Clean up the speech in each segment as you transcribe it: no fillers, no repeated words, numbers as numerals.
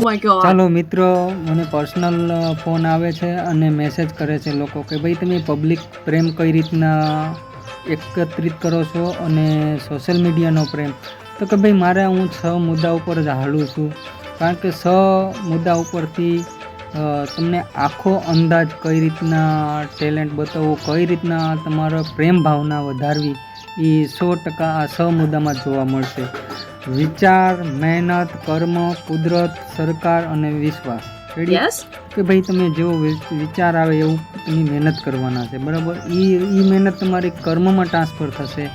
my god. ચાલો મિત્રો, મને પર્સનલ ફોન આવે છે અને મેસેજ કરે છે લોકો કે ભાઈ તમે પબ્લિક પ્રેમ કઈ રીતના એકત્રિત કરો છો અને સોશિયલ મીડિયાનો પ્રેમ. તો કે ભાઈ મારે હું 6 મુદ્દા ઉપર જ હાલું છું, કારણ કે 6 મુદ્દા ઉપરથી તમને આખો અંદાજ કઈ રીતના ટેલેન્ટ બતાવવું, કઈ રીતના તમારો પ્રેમ ભાવના વધારવી એ 100% આ 6 મુદ્દામાં જોવા મળશે. વિચાર, મહેનત, કર્મ, કુદરત, સરકાર અને વિશ્વાસ. Yes. કે ભાઈ તમે જેવો વિચાર આવે એવું તમે મહેનત કરવાના છે, બરાબર. એ મહેનત તમારી કર્મમાં ટ્રાન્સફર થશે.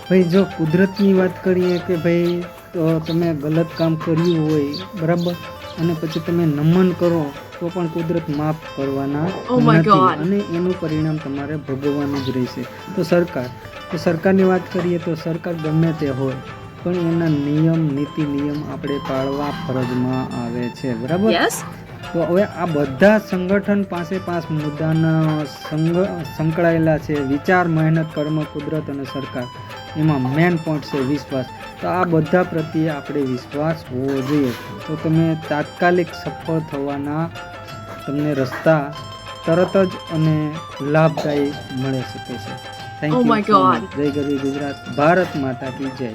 ભાઈ જો કુદરતની વાત કરીએ કે ભાઈ તો તમે ગલત કામ કર્યું હોય, બરાબર, અને પછી તમે નમન કરો તો પણ કુદરત માફ કરવાના Oh my નથી God. અને એનું પરિણામ તમારે ભોગવવાનું જ રહેશે. તો સરકારની વાત કરીએ તો સરકાર ગમે તે હોય પણ એના નિયમ નીતિ નિયમ આપણે પાળવા ફરજમાં આવે છે, બરાબર. Yes. તો હવે આ બધા સંગઠન પાસે 5 મુદ્દાના સંકળાયેલા છે. વિચાર, મહેનત, કર્મ, કુદરત અને સરકાર. એમાં મેન પોઈન્ટ છે વિશ્વાસ. તો આ બધા પ્રત્યે આપણે વિશ્વાસ હોવો જોઈએ, તો તમે તાત્કાલિક સફળ થવાના તમને રસ્તા તરત જ અને લાભદાયી મળી શકે છે. Thank Oh you. my God. જય ગરવી ગુજરાત. ભારત માતા કી જય.